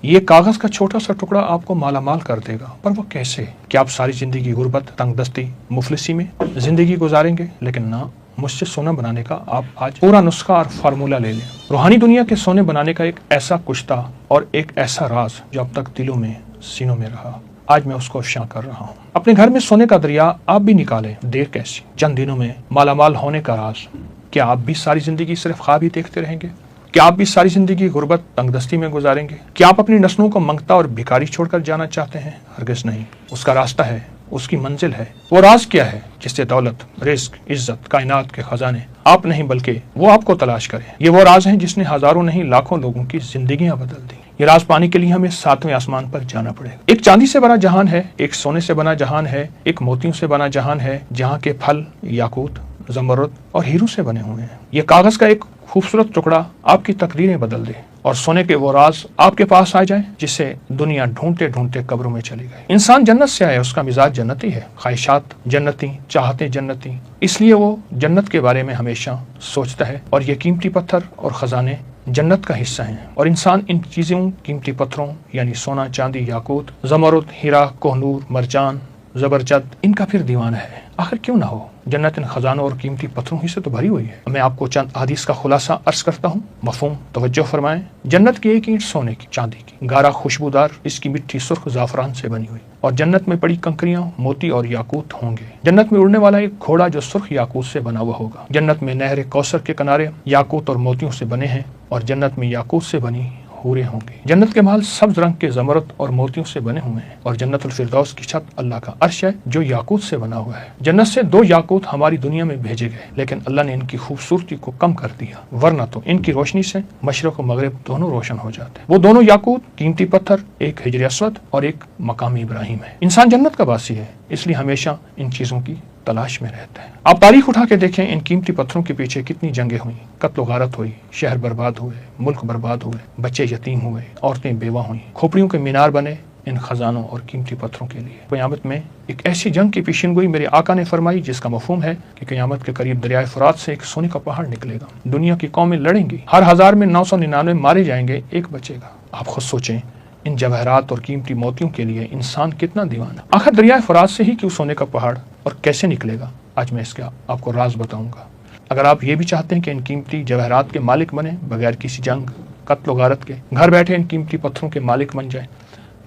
یہ کاغذ کا چھوٹا سا ٹکڑا آپ کو مالا مال کر دے گا، پر وہ کیسے؟ کیا آپ ساری زندگی غربت، تنگ دستی، مفلسی میں زندگی گزاریں گے؟ لیکن نہ، مجھ سے سونا بنانے کا آپ آج پورا نسخہ اور فارمولہ لے لیں۔ روحانی دنیا کے سونے بنانے کا ایک ایسا کشتہ اور ایک ایسا راز جو اب تک دلوں میں، سینوں میں رہا، آج میں اس کو افشاں کر رہا ہوں۔ اپنے گھر میں سونے کا دریا آپ بھی نکالیں، دیر کیسی؟ چند دنوں میں مالا مال ہونے کا راز۔ کیا آپ بھی ساری زندگی صرف خواب ہی دیکھتے رہیں گے؟ کیا آپ بھی ساری زندگی غربت، تنگ دستی میں گزاریں گے؟ کیا آپ اپنی نسلوں کو منگتا اور بھکاری چھوڑ کر جانا چاہتے ہیں؟ ہرگز نہیں۔ اس کا راستہ ہے، اس کی منزل ہے۔ وہ راز کیا ہے جس سے دولت، رزق، عزت، کائنات کے خزانے آپ نہیں بلکہ وہ آپ کو تلاش کریں؟ یہ وہ راز ہیں جس نے ہزاروں نہیں لاکھوں لوگوں کی زندگیاں بدل دی۔ یہ راز پانے کے لیے ہمیں 7ویں آسمان پر جانا پڑے گا۔ ایک چاندی سے بنا جہان ہے، ایک سونے سے بنا جہان ہے، ایک موتیوں سے بنا جہان ہے، جہاں کے پھل یاقوت، زمرد اور ہیرو سے بنے ہوئے ہیں۔ یہ کاغذ کا ایک خوبصورت ٹکڑا آپ کی تقدیریں بدل دے اور سونے کے وہ راز آپ کے پاس آ جائیں جسے دنیا ڈھونڈتے ڈھونڈتے قبروں میں چلی گئی۔ انسان جنت سے آیا، اس کا مزاج جنتی ہے، خواہشات جنتی، چاہتے جنتی، اس لیے وہ جنت کے بارے میں ہمیشہ سوچتا ہے، اور یہ قیمتی پتھر اور خزانے جنت کا حصہ ہیں، اور انسان ان چیزوں، قیمتی پتھروں یعنی سونا، چاندی، یاقوت، زمرد، ہیرا، کوہنور، مرجان، زبرجد، ان کا پھر دیوانہ ہے۔ آخر کیوں نہ ہو؟ جنت ان خزانوں اور قیمتی پتھروں ہی سے تو بھری ہوئی ہے۔ میں آپ کو چند احادیث کا خلاصہ عرض کرتا ہوں، مفہوم توجہ فرمائیں۔ جنت کی ایک اینٹ سونے کی، چاندی کی، گارا خوشبودار، اس کی مٹی سرخ زعفران سے بنی ہوئی، اور جنت میں پڑی کنکریاں موتی اور یاقوت ہوں گے۔ جنت میں اڑنے والا ایک گھوڑا جو سرخ یاقوت سے بنا ہوا ہوگا۔ جنت میں نہر کوثر کے کنارے یاقوت اور موتیوں سے بنے ہیں، اور جنت میں یاقوت سے بنی حوریں ہوں گی۔ جنت کے محل سبز رنگ کے زمرد اور موتیوں سے بنے ہوئے ہیں، اور جنت الفردوس کی چھت اللہ کا عرش ہے جو یاقوت سے بنا ہوا ہے۔ جنت سے 2 یاقوت ہماری دنیا میں بھیجے گئے، لیکن اللہ نے ان کی خوبصورتی کو کم کر دیا، ورنہ تو ان کی روشنی سے مشرق و مغرب دونوں روشن ہو جاتے ہیں۔ وہ دونوں یاقوت، قیمتی پتھر، ایک ہجر اسود اور ایک مقام ابراہیم ہے۔ انسان جنت کا باسی ہے، اس لیے ہمیشہ ان چیزوں کی تلاش میں رہتا ہے۔ آپ تاریخ اٹھا کے دیکھیں، ان قیمتی پتھروں کے پیچھے کتنی جنگیں ہوئیں، قتل و غارت ہوئی، شہر برباد ہوئے، ملک برباد ہوئے، بچے یتیم ہوئے، عورتیں بیوہ ہوئیں، کھوپڑیوں کے مینار بنے ان خزانوں اور قیمتی پتھروں کے لیے۔ قیامت میں ایک ایسی جنگ کی پیشین گوئی میرے آقا نے فرمائی جس کا مفہوم ہے کہ قیامت کے قریب دریائے فرات سے ایک سونے کا پہاڑ نکلے گا۔ دنیا کی قومیں لڑیں گی، ہر 1000 میں 999 مارے جائیں گے، ایک بچے گا۔ آپ خود سوچیں، ان جواہرات اور قیمتی موتیوں کے لیے انسان کتنا دیوانہ۔ آخر دریائے فرات سے ہی کیوں سونے کا پہاڑ اور کیسے نکلے گا؟ آج میں اس کا آپ کو راز بتاؤں گا۔ اگر آپ یہ بھی چاہتے ہیں کہ ان قیمتی جواہرات کے مالک بنے بغیر کسی جنگ، قتل و غارت کے، گھر بیٹھے ان قیمتی پتھروں کے مالک بن جائیں،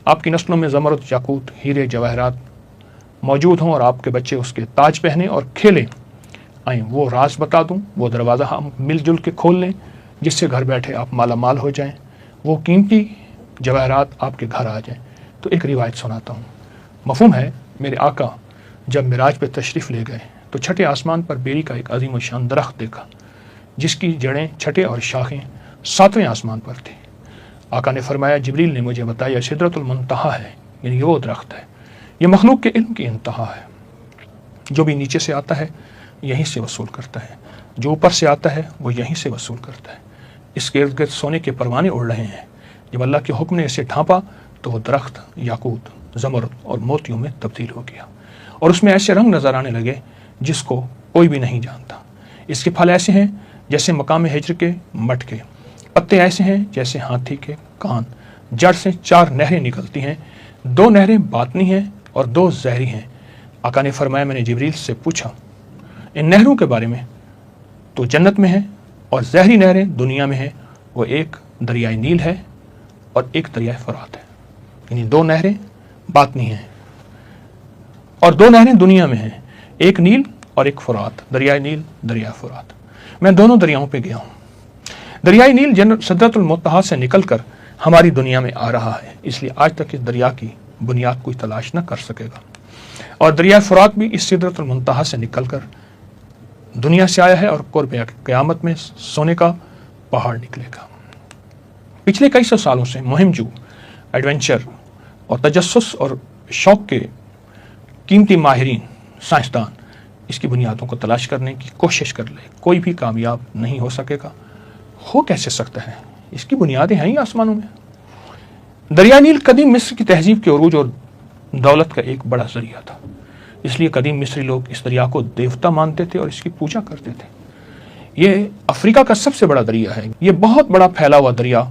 آپ کی نسلوں میں زمرد، یاقوت، ہیرے، جواہرات موجود ہوں، اور آپ کے بچے اس کے تاج پہنے اور کھیلیں، آئیں وہ راز بتا دوں، وہ دروازہ ہم مل جل کے کھول لیں جس سے گھر بیٹھے آپ مالا مال ہو جائیں، وہ قیمتی جواہرات آپ کے گھر آ جائیں۔ تو ایک روایت سناتا ہوں، مفہوم ہے، میرے آقا جب معراج پہ تشریف لے گئے تو چھٹے آسمان پر بیری کا ایک عظیم الشان درخت دیکھا جس کی جڑیں، چھٹے اور شاخیں 7ویں آسمان پر تھی۔ آقا نے فرمایا، جبریل نے مجھے بتایا سدرۃ المنتہا ہے، یعنی یہ وہ درخت ہے، یہ مخلوق کے علم کی انتہا ہے۔ جو بھی نیچے سے آتا ہے یہیں سے وصول کرتا ہے، جو اوپر سے آتا ہے وہ یہیں سے وصول کرتا ہے۔ اس کے ارد گرد سونے کے پروانے اڑ رہے ہیں۔ جب اللہ کے حکم نے اسے ڈھانپا تو وہ درخت یاقوت، زمرد اور موتیوں میں تبدیل ہو گیا، اور اس میں ایسے رنگ نظر آنے لگے جس کو کوئی بھی نہیں جانتا۔ اس کے پھل ایسے ہیں جیسے مقام ہجر کے مٹکے، پتے ایسے ہیں جیسے ہاتھی کے کان، جڑ سے 4 نہریں نکلتی ہیں، 2 نہریں باطنی ہیں اور 2 زہری ہیں۔ آقا نے فرمایا، میں نے جبریل سے پوچھا ان نہروں کے بارے میں، تو جنت میں ہیں، اور زہری نہریں دنیا میں ہیں، وہ ایک دریائے نیل ہے اور ایک دریائے فرات ہے، یعنی 2 نہریں باطنی ہیں اور 2 نہریں دنیا میں ہیں، ایک نیل اور ایک فرات، دریائے نیل، دریائے فرات۔ میں دونوں دریاؤں پہ گیا ہوں۔ دریائے نیل سدرۃ المنتہا سے نکل کر ہماری دنیا میں آ رہا ہے، اس لیے آج تک اس دریا کی بنیاد کوئی تلاش نہ کر سکے گا، اور دریائے فرات بھی اس سدرۃ المنتہا سے نکل کر دنیا سے آیا ہے، اور قرب قیامت میں سونے کا پہاڑ نکلے گا۔ پچھلے کئی سو سالوں سے مہم جو ایڈونچر اور تجسس اور شوق کے قیمتی ماہرین، سائنسدان اس کی بنیادوں کو تلاش کرنے کی کوشش کر لے، کوئی بھی کامیاب نہیں ہو سکے گا۔ ہو کیسے سکتا ہے؟ اس کی بنیادیں ہیں ہی آسمانوں میں۔ دریا نیل قدیم مصر کی تہذیب کے عروج اور دولت کا ایک بڑا ذریعہ تھا، اس لیے قدیم مصری لوگ اس دریا کو دیوتا مانتے تھے اور اس کی پوجا کرتے تھے۔ یہ افریقہ کا سب سے بڑا دریا ہے، یہ بہت بڑا پھیلا ہوا دریا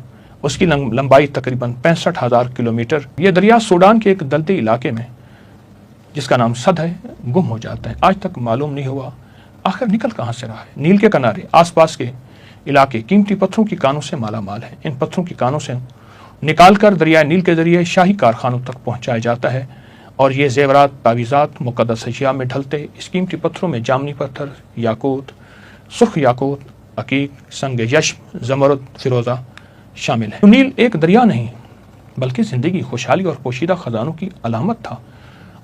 اس کی لمبائی تقریباً 65,000 کلومیٹر۔ یہ دریا سوڈان کے ایک دلدلی علاقے میں جس کا نام سد ہے گم ہو جاتا ہے۔ آج تک معلوم نہیں ہوا آخر نکل کہاں سے رہا ہے۔ نیل کے کنارے آس پاس کے علاقے قیمتی پتھروں کی کانوں سے مالا مال ہے۔ ان پتھروں کی کانوں سے نکال کر دریائے نیل کے ذریعے شاہی کارخانوں تک پہنچایا جاتا ہے، اور یہ زیورات، تعویذات، مقدس اشیاء میں ڈھلتے اس قیمتی پتھروں میں جامنی پتھر، یاقوت، سرخ یاقوت، عقیق، سنگ یشم، زمرد، فیروزہ شامل ہے۔ نیل ایک دریا نہیں بلکہ زندگی، خوشحالی اور پوشیدہ خزانوں کی علامت تھا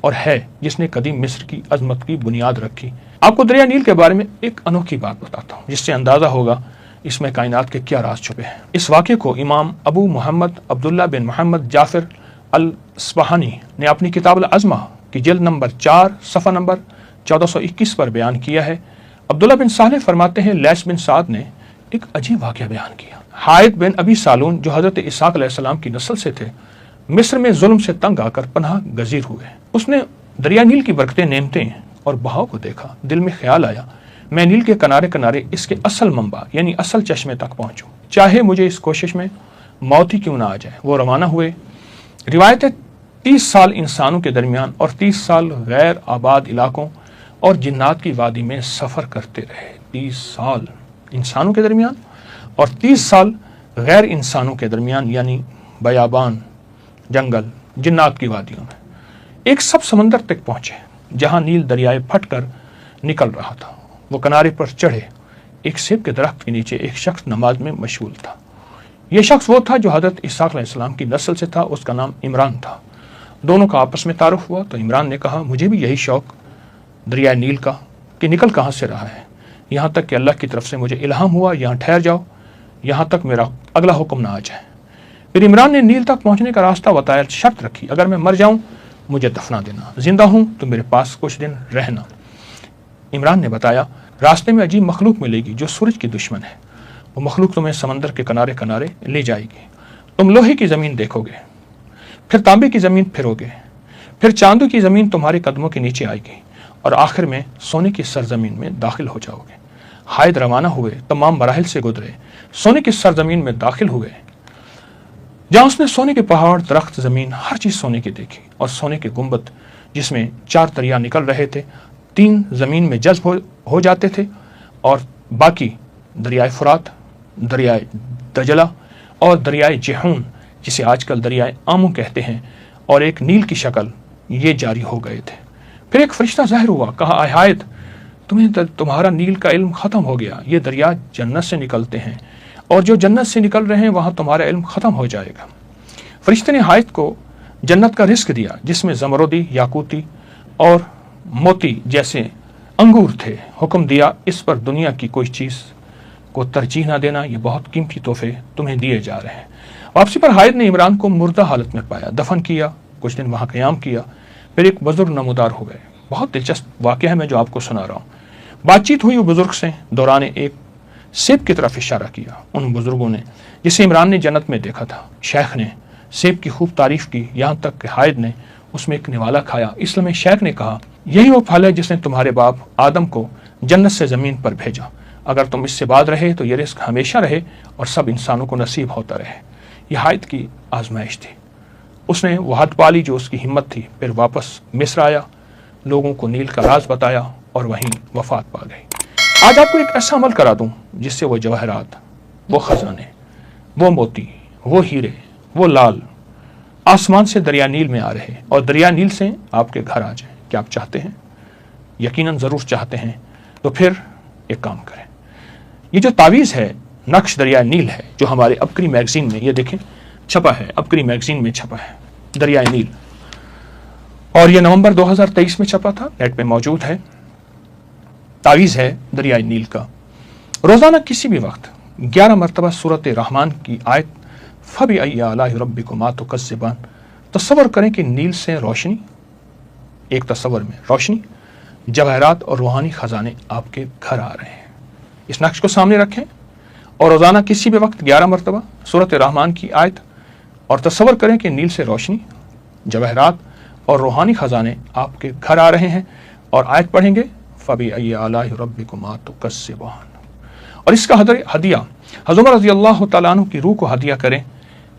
اور ہے، جس نے قدیم مصر کی عظمت کی بنیاد رکھی۔ آپ کو دریا نیل کے بارے میں ایک انوکھی بات بتاتا ہوں جس سے اندازہ ہوگا اس میں کائنات کے کیا راز چھپے ہیں۔ اس واقعے کو امام ابو محمد عبداللہ بن محمد جعفر الاصبہانی نے اپنی کتاب العظمہ کی جلد نمبر 4 صفحہ نمبر 1421 پر بیان کیا ہے۔ عبداللہ بن صالح فرماتے ہیں، لیث بن سعد نے ایک عجیب واقعہ بیان کیا۔ حائط بن ابی سالون جو حضرت اسحاق علیہ السلام کی نسل سے تھے، مصر میں ظلم سے تنگ آ کر پناہ گزیر ہوئے۔ اس نے دریا نیل کی برکتیں، نعمتیں اور بہاؤ کو دیکھا۔ دل میں خیال آیا، میں نیل کے کنارے کنارے اس کے اصل منبع یعنی اصل چشمے تک پہنچوں، چاہے مجھے اس کوشش میں موت ہی کیوں نہ آ جائے۔ وہ روانہ ہوئے۔ روایت ہے 30 سال انسانوں کے درمیان اور 30 سال غیر آباد علاقوں اور جنات کی وادی میں سفر کرتے رہے۔ 30 سال انسانوں کے درمیان اور 30 سال غیر انسانوں کے درمیان، یعنی بیابان، جنگل، جنات کی وادیوں میں۔ ایک سب سمندر تک پہنچے جہاں نیل دریائے پھٹ کر نکل رہا تھا۔ وہ کنارے پر چڑھے۔ ایک سیب کے درخت کے نیچے ایک شخص نماز میں مشغول تھا۔ یہ شخص وہ تھا جو حضرت اسحاق علیہ السلام کی نسل سے تھا۔ اس کا نام عمران تھا۔ دونوں کا آپس میں تعارف ہوا تو عمران نے کہا، مجھے بھی یہی شوق دریائے نیل کا کہ نکل کہاں سے رہا ہے، یہاں تک کہ اللہ کی طرف سے مجھے الہام ہوا یہاں ٹھہر جاؤ، یہاں تک میرا اگلا حکم نہ آ جائے۔ پھر عمران نے نیل تک پہنچنے کا راستہ بتایا، شرط رکھی، اگر میں مر جاؤں مجھے دفنا دینا، زندہ ہوں تو میرے پاس کچھ دن رہنا۔ عمران نے بتایا، راستے میں عجیب مخلوق ملے گی جو سورج کی دشمن ہے۔ وہ مخلوق تمہیں سمندر کے کنارے کنارے لے جائے گی۔ تم لوہے کی زمین دیکھو گے، پھر تانبے کی زمین پھرو گے، پھر چاندو کی زمین تمہارے قدموں کے نیچے آئے گی، اور آخر میں سونے کی سرزمین میں داخل ہو جاؤ گے۔ حائد روانہ ہوئے، تمام مراحل سے گزرے، سونے کی سرزمین میں داخل ہوئے، جہاں اس نے سونے کے پہاڑ، درخت، زمین، ہر چیز سونے کی دیکھی، اور سونے کے گنبد جس میں 4 دریا نکل رہے تھے، 3 زمین میں جذب ہو جاتے تھے، اور باقی دریائے فرات، دریائے دجلہ اور دریائے جہون جسے آج کل دریائے آمو کہتے ہیں، اور ایک نیل کی شکل، یہ جاری ہو گئے تھے۔ پھر ایک فرشتہ ظاہر ہوا، کہا، اے حائط، تمہارا نیل کا علم ختم ہو گیا، یہ دریا جنت سے نکلتے ہیں، اور جو جنت سے نکل رہے ہیں وہاں تمہارا علم ختم ہو جائے گا۔ فرشتے نے حائط کو جنت کا رزق دیا جس میں زمردی، یاقوتی اور موتی جیسے انگور تھے۔ حکم دیا، اس پر دنیا کی کوئی چیز کو ترجیح نہ دینا، یہ بہت قیمتی تحفے تمہیں دیے جا رہے ہیں۔ واپسی پر حائط نے عمران کو مردہ حالت میں پایا، دفن کیا، کچھ دن وہاں قیام کیا، پھر ایک بزرگ نمودار ہو گئے۔ بہت دلچسپ واقعہ ہے میں جو آپ کو سنا رہا ہوں۔ بات چیت ہوئی بزرگ سے، دوران ایک سیب کی طرف اشارہ کیا ان بزرگوں نے جسے عمران نے جنت میں دیکھا تھا۔ شیخ نے سیب کی خوب تعریف کی، یہاں تک کہ حائد نے اس میں ایک نوالا کھایا۔ اس میں شیخ نے کہا، یہی وہ پھل ہے جس نے تمہارے باپ آدم کو جنت سے زمین پر بھیجا، اگر تم اس سے بعد رہے تو یہ رزق ہمیشہ رہے اور سب انسانوں کو نصیب ہوتا رہے۔ یہ حائد کی آزمائش تھی۔ اس نے وہ حد پالی جو اس کی ہمت تھی، پھر واپس مصر آیا، لوگوں کو نیل کا راز بتایا اور وہیں وفات پا گئی۔ آج آپ کو ایک ایسا عمل کرا دوں جس سے وہ جواہرات، وہ خزانے، وہ موتی، وہ ہیرے، وہ لال آسمان سے دریا نیل میں آ رہے اور دریا نیل سے آپ کے گھر آ جائیں۔ کیا آپ چاہتے ہیں؟ یقیناً ضرور چاہتے ہیں۔ تو پھر ایک کام کریں، یہ جو تعویذ ہے، نقش دریا نیل ہے، جو ہمارے ابکری میگزین میں، یہ دیکھیں چھپا ہے، ابکری میگزین میں چھپا ہے دریائے نیل، اور یہ نومبر 2023 میں چھپا تھا، نیٹ پہ موجود ہے۔ تعویذ ہے دریائے نیل کا۔ روزانہ کسی بھی وقت 11 مرتبہ سورۃ رحمان کی آیت فَبِأَيِّ آلَاءِ رَبِّكُمَا تُكَذِّبَانِ، تصور کریں کہ نیل سے روشنی، ایک تصور میں روشنی، جواہرات اور روحانی خزانے آپ کے گھر آ رہے ہیں۔ اس نقش کو سامنے رکھیں اور روزانہ کسی بھی وقت 11 مرتبہ سورۃ رحمان کی آیت، اور تصور کریں کہ نیل سے روشنی، جواہرات اور روحانی خزانے آپ کے گھر آ رہے ہیں، اور آیت پڑھیں گے فَبِأَيِّ آلَاءِ رَبِّكُمَا تُكَذِّبَانِ، اور اس کا ہدیہ حضرت عمر رضی اللہ تعالیٰ عنہ کی روح کو ہدیہ کریں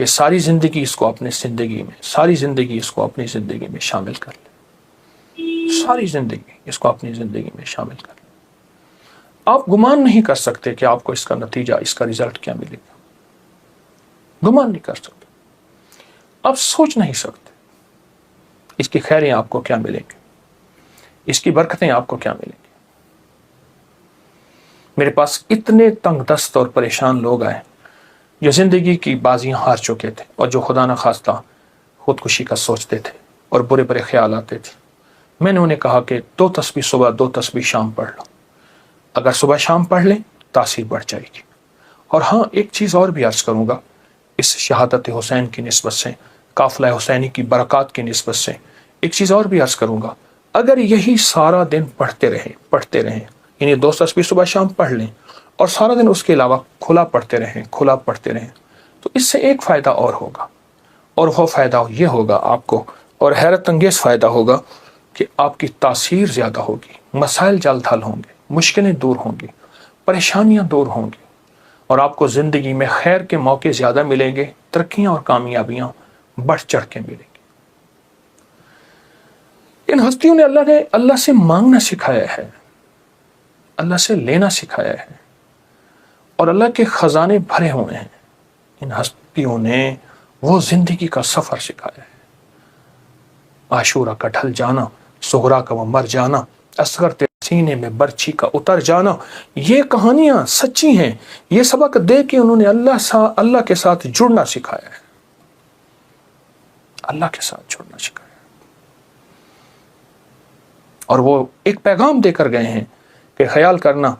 کہ ساری زندگی اس کو اپنے زندگی میں، ساری زندگی اس کو اپنی زندگی میں شامل کر لیں، ساری زندگی اس کو اپنی زندگی میں شامل کر لیں۔ آپ گمان نہیں کر سکتے کہ آپ کو اس کا نتیجہ، اس کا رزلٹ کیا ملے گا، گمان نہیں کر سکتے، آپ سوچ نہیں سکتے اس کی خیریں آپ کو کیا ملیں گی، اس کی برکتیں آپ کو کیا ملیں گی۔ میرے پاس اتنے تنگ دست اور پریشان لوگ آئے جو زندگی کی بازیاں ہار چکے تھے اور جو خدا نخواستہ خودکشی کا سوچتے تھے اور برے برے خیال آتے تھے۔ میں نے انہیں کہا کہ 2 تسبیح صبح 2 تسبیح شام پڑھ لو، اگر صبح شام پڑھ لیں تاثیر بڑھ جائے گی۔ اور ہاں، ایک چیز اور بھی عرض کروں گا، اس شہادت حسین کی نسبت سے، قافلہ حسینی کی برکات کی نسبت سے ایک چیز اور بھی عرض کروں گا، اگر یہی سارا دن پڑھتے رہیں، یعنی 2 تسبیح صبح شام پڑھ لیں اور سارا دن اس کے علاوہ کھلا پڑھتے رہیں، تو اس سے ایک فائدہ اور ہوگا، اور وہ فائدہ یہ ہوگا آپ کو، اور حیرت انگیز فائدہ ہوگا کہ آپ کی تاثیر زیادہ ہوگی، مسائل جلد حل ہوں گے، مشکلیں دور ہوں گی، پریشانیاں دور ہوں گی، اور آپ کو زندگی میں خیر کے موقع زیادہ ملیں گے، ترقیاں اور کامیابیاں بڑھ چڑھ کے ملیں گی۔ ان ہستیوں نے اللہ سے مانگنا سکھایا ہے، اللہ سے لینا سکھایا ہے، اور اللہ کے خزانے بھرے ہوئے ہیں۔ ان ہستیوں نے وہ زندگی کا سفر سکھایا ہے، عاشورہ کا ڈھل جانا، سغرا کا وہ مر جانا، اصغر تیرے سینے میں برچھی کا اتر جانا، یہ کہانیاں سچی ہیں۔ یہ سبق دے کے انہوں نے اللہ کے ساتھ جڑنا سکھایا ہے، اللہ کے ساتھ جڑنا سکھایا ہے، اور وہ ایک پیغام دے کر گئے ہیں کہ خیال کرنا،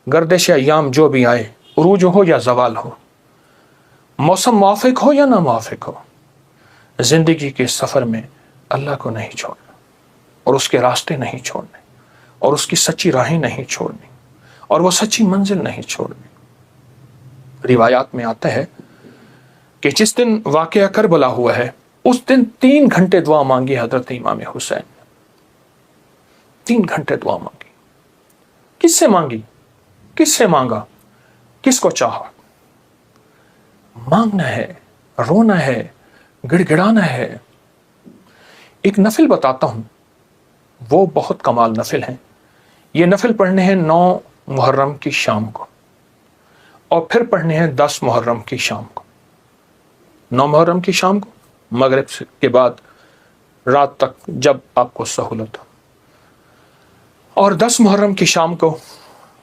گردش ایام جو بھی آئے، عروج ہو یا زوال ہو، موسم موافق ہو یا نہ موافق ہو، زندگی کے سفر میں اللہ کو نہیں چھوڑنا، اور اس کے راستے نہیں چھوڑنے، اور اس کی سچی راہیں نہیں چھوڑنی، اور وہ سچی منزل نہیں چھوڑنی۔ روایات میں آتا ہے کہ جس دن واقعہ کربلا ہوا ہے، اس دن 3 گھنٹے دعا مانگی حضرت امام حسین، 3 گھنٹے دعا مانگی۔ کس سے مانگی؟ کس سے مانگا؟ کس کو چاہا؟ مانگنا ہے، رونا ہے، گڑ گڑانا ہے۔ ایک نفل بتاتا ہوں، وہ بہت کمال نفل ہیں۔ یہ نفل پڑھنے ہیں 9 محرم کی شام کو، اور پھر پڑھنے ہیں 10 محرم کی شام کو۔ 9 محرم کی شام کو مغرب کے بعد رات تک جب آپ کو سہولت ہو، اور 10 محرم کی شام کو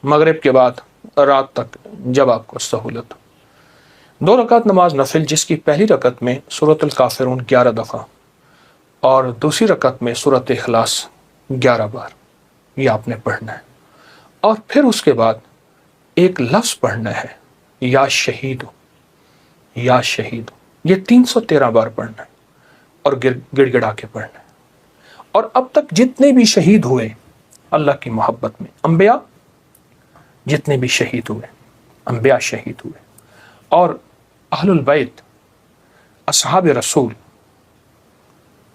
مغرب کے بعد رات تک جب آپ کو سہولت ہو۔ 2 رکعت نماز نفل، جس کی پہلی رکعت میں سورۃ الکافرون 11 دفعہ اور دوسری رکعت میں سورۃ اخلاص 11 بار، یہ آپ نے پڑھنا ہے۔ اور پھر اس کے بعد ایک لفظ پڑھنا ہے، یا شہید، یا شہید، یہ 313 بار پڑھنا ہے، اور گڑ گڑا کے پڑھنا ہے۔ اور اب تک جتنے بھی شہید ہوئے اللہ کی محبت میں، انبیاء جتنے بھی شہید ہوئے، انبیاء شہید ہوئے، اور اہل البیت، اصحاب رسول،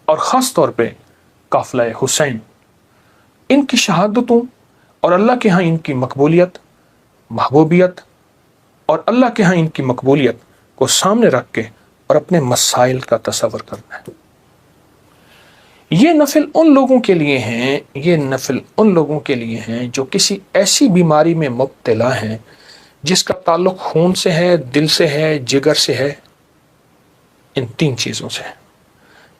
اور خاص طور پہ قافلہ حسین، ان کی شہادتوں اور اللہ کے ہاں ان کی مقبولیت، محبوبیت، اور اللہ کے ہاں ان کی مقبولیت کو سامنے رکھ کے اور اپنے مسائل کا تصور کرنا ہے۔ یہ نفل ان لوگوں کے لیے ہیں، یہ نفل ان لوگوں کے لیے ہیں جو کسی ایسی بیماری میں مبتلا ہیں جس کا تعلق خون سے ہے، دل سے ہے، جگر سے ہے، ان 3 چیزوں سے ہے۔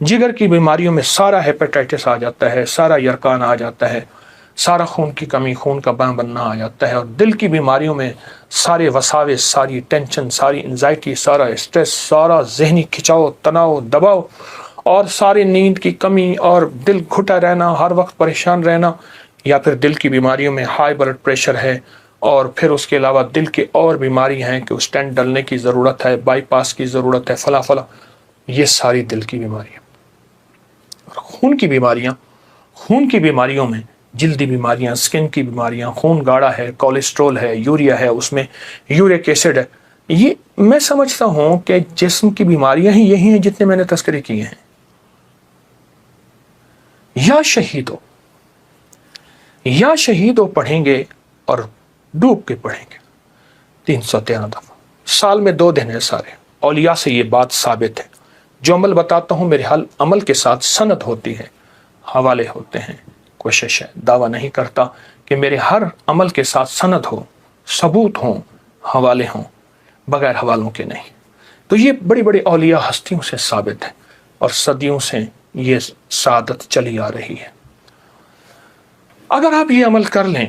جگر کی بیماریوں میں سارا ہیپیٹائٹس آ جاتا ہے، سارا یرکان آ جاتا ہے، سارا خون کی کمی، خون کا بننا آ جاتا ہے، اور دل کی بیماریوں میں سارے وساوس، ساری ٹینشن، ساری انزائٹی، سارا اسٹریس، سارا ذہنی کھچاؤ، تناؤ، دباؤ، اور ساری نیند کی کمی، اور دل گھٹا رہنا، ہر وقت پریشان رہنا، یا پھر دل کی بیماریوں میں ہائی بلڈ پریشر ہے، اور پھر اس کے علاوہ دل کے اور بیماری ہیں کہ اسٹینٹ ڈلنے کی ضرورت ہے، بائی پاس کی ضرورت ہے، فلاں فلاں، یہ ساری دل کی بیماریاں۔ اور خون کی بیماریوں میں جلدی بیماریاں، سکن کی بیماریاں، خون گاڑھا ہے، کولیسٹرول ہے، یوریا ہے، اس میں یورک ایسڈ ہے، یہ میں سمجھتا ہوں کہ جسم کی بیماریاں ہی یہی ہیں جتنے میں نے تذکرے کیے ہیں۔ یا شہیدو پڑھیں گے، اور ڈوب کے پڑھیں گے 313 دفعہ۔ سال میں 2 دن ہیں سارے، اولیاء سے یہ بات ثابت ہے، جو عمل بتاتا ہوں میرے حل عمل کے ساتھ سند ہوتی ہے، حوالے ہوتے ہیں۔ کوشش ہے، دعویٰ نہیں کرتا کہ میرے ہر عمل کے ساتھ سند ہو، ثبوت ہوں، حوالے ہوں، بغیر حوالوں کے نہیں۔ تو یہ بڑی بڑی اولیاء ہستیوں سے ثابت ہے، اور صدیوں سے یہ سعادت چلی آ رہی ہے۔ اگر آپ یہ عمل کر لیں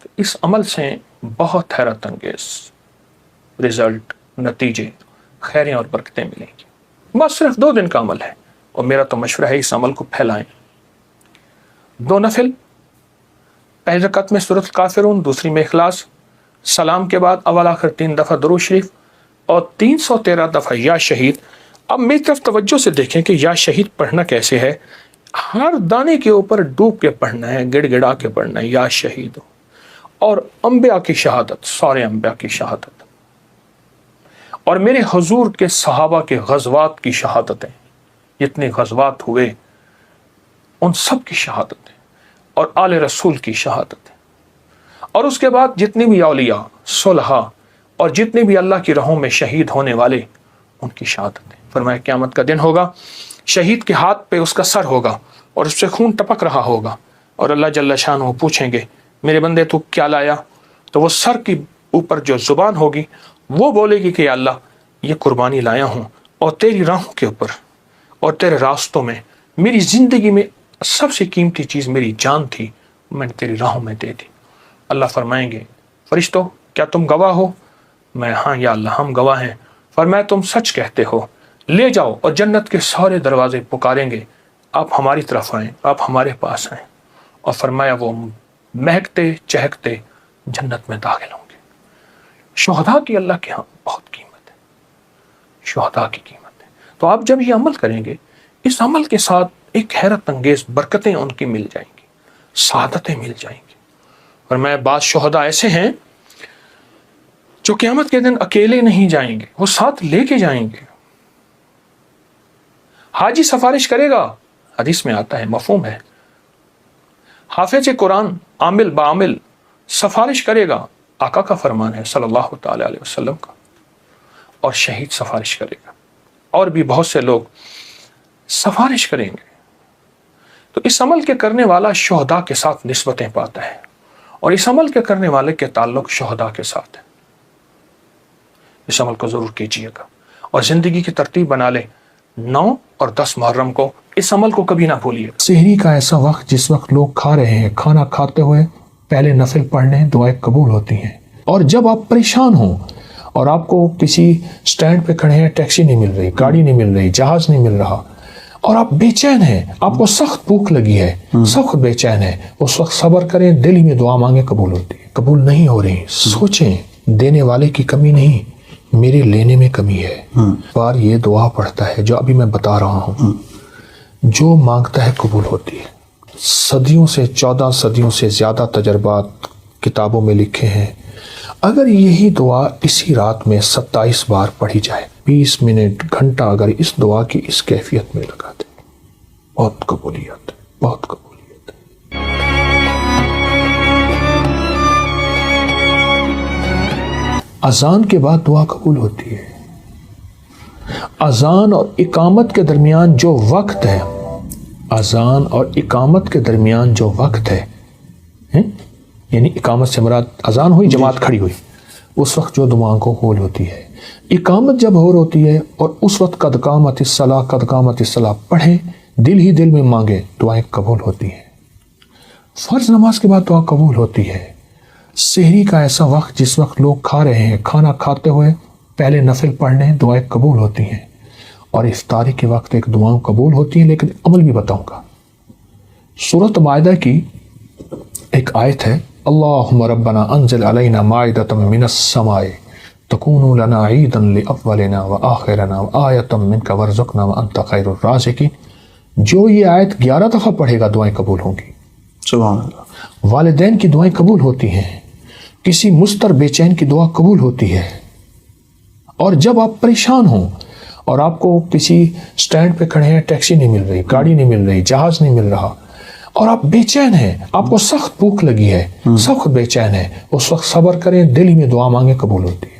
تو اس عمل سے بہت حیرت انگیز رزلٹ، نتیجے، خیریں اور برکتیں ملیں گی۔ بس صرف 2 دن کا عمل ہے، اور میرا تو مشورہ ہے اس عمل کو پھیلائیں۔ 2 نفل، پہلی رکعت میں سورۃ الکافرون، دوسری میں اخلاص، سلام کے بعد اول آخر 3 دفعہ درود شریف، اور 313 دفعہ یا شہید۔ اب میری طرف توجہ سے دیکھیں کہ یا شہید پڑھنا کیسے ہے۔ ہر دانے کے اوپر ڈوب کے پڑھنا ہے، گڑ گڑا کے پڑھنا ہے، یا شہید۔ اور انبیاء کی شہادت، سارے انبیاء کی شہادت، اور میرے حضور کے صحابہ کے غزوات کی شہادتیں، جتنے غزوات ہوئے ان سب کی شہادتیں، اور آل رسول کی شہادتیں، اور اس کے بعد جتنے بھی اولیاء، صلحاء، اور جتنے بھی اللہ کی راہوں میں شہید ہونے والے، ان کی شہادتیں۔ فرمایا قیامت کا دن ہوگا، شہید کے ہاتھ پہ اس کا سر ہوگا، اور اس سے خون ٹپک رہا ہوگا، اور اللہ جل شانہ پوچھیں گے میرے بندے تو کیا لایا؟ تو وہ سر کی اوپر جو زبان ہوگی وہ بولے گی کہ یا اللہ یہ قربانی لایا ہوں، اور تیری راہوں کے اوپر اور تیرے راستوں میں، میری زندگی میں سب سے قیمتی چیز میری جان تھی، میں نے تیری راہوں میں دے دی۔ اللہ فرمائیں گے فرشتوں کیا تم گواہ ہو؟ میں ہاں یا اللہ ہم گواہ ہیں۔ فرمایا تم سچ کہتے ہو، لے جاؤ، اور جنت کے سارے دروازے پکاریں گے آپ ہماری طرف آئیں، آپ ہمارے پاس آئیں، اور فرمایا وہ مہکتے چہکتے جنت میں داخل ہوں گے۔ شہداء کی اللہ کے ہاں بہت قیمت ہے، شہداء کی قیمت ہے۔ تو آپ جب یہ عمل کریں گے، اس عمل کے ساتھ ایک حیرت انگیز برکتیں ان کی مل جائیں گی، سعادتیں مل جائیں گی۔ اور میں بعض شہداء ایسے ہیں جو قیامت کے دن اکیلے نہیں جائیں گے، وہ ساتھ لے کے جائیں گے۔ حاجی سفارش کرے گا، حدیث میں آتا ہے، مفہوم ہے۔ حافظ قرآن عامل بعامل سفارش کرے گا، آقا کا فرمان ہے صلی اللہ تعالی علیہ وسلم کا، اور شہید سفارش کرے گا، اور بھی بہت سے لوگ سفارش کریں گے۔ تو اس عمل کے کرنے والا شہداء کے ساتھ نسبتیں پاتا ہے، اور اس عمل کے کرنے والے کے تعلق شہداء کے ساتھ ہے۔ اس عمل کو ضرور کیجیے گا، اور زندگی کی ترتیب بنا لیں۔ 9 اور 10 محرم کو اس عمل کو کبھی نہ بھولیے۔ سحری کا ایسا وقت جس وقت لوگ کھا رہے ہیں، کھانا کھاتے ہوئے پہلے نفل پڑھ لیں، دعائیں قبول ہوتی ہیں۔ اور جب آپ پریشان ہوں اور آپ کو کسی سٹینڈ پہ کھڑے ہیں، ٹیکسی نہیں مل رہی، گاڑی نہیں مل رہی، جہاز نہیں مل رہا، اور آپ بے چین ہیں، آپ کو سخت بھوک لگی ہے، سخت بے چین ہے، اس وقت صبر کریں، دل ہی میں دعا مانگیں، قبول ہوتی ہے۔ قبول نہیں ہو رہی، سوچیں دینے والے کی کمی نہیں، میرے لینے میں کمی ہے۔ بار یہ دعا پڑھتا ہے جو ابھی میں بتا رہا ہوں، جو مانگتا ہے قبول ہوتی ہے۔ صدیوں سے 14 صدیوں سے زیادہ تجربات کتابوں میں لکھے ہیں۔ اگر یہی دعا اسی رات میں 27 بار پڑھی جائے، 20 منٹ گھنٹہ اگر اس دعا کی اس کیفیت میں لگا دے، بہت قبولیت، بہت قبولیت۔ اذان کے بعد دعا قبول ہوتی ہے۔ اذان اور اقامت کے درمیان جو وقت ہے، اذان اور اقامت کے درمیان جو وقت ہے، یعنی اقامت سے مراد اذان ہوئی، جماعت کھڑی ہوئی، اس وقت جو دعاؤں کو قبول ہوتی ہے۔ اقامت جب ہو ہوتی ہے اور اس وقت قد قامت الصلاۃ، قد قامت الصلاۃ پڑھیں، دل ہی دل میں مانگیں، دعائیں قبول ہوتی ہیں۔ فرض نماز کے بعد دعا قبول ہوتی ہے۔ سحری کا ایسا وقت جس وقت لوگ کھا رہے ہیں، کھانا کھاتے ہوئے پہلے نفل پڑھ لیں، دعائیں قبول ہوتی ہیں۔ اور افطاری کے وقت ایک دعاؤں قبول ہوتی ہیں، لیکن عمل بھی بتاؤں گا۔ سورۃ مائدہ کی ایک آیت ہے، اللہم ربنا انزل علینا مائدۃ من السماء تکون لنا عیدا لاولنا وآخرنا وآیۃ منک وارزقنا وانت خیر الرازقین۔ جو یہ آیت 11 دفعہ پڑھے گا دعائیں قبول ہوں گی۔ سبحان اللہ۔ والدین کی دعائیں قبول ہوتی ہیں، کسی مستر بے چین کی دعا قبول ہوتی ہے۔ اور جب آپ پریشان ہوں اور آپ کو کسی سٹینڈ پہ کھڑے ہیں، ٹیکسی نہیں مل رہی، گاڑی نہیں مل رہی، جہاز نہیں مل رہا، اور آپ بے چین ہیں، آپ کو سخت بھوک لگی ہے، سخت بے چین ہے، اس وقت صبر کریں، دل ہی میں دعا مانگیں، قبول ہوتی ہے۔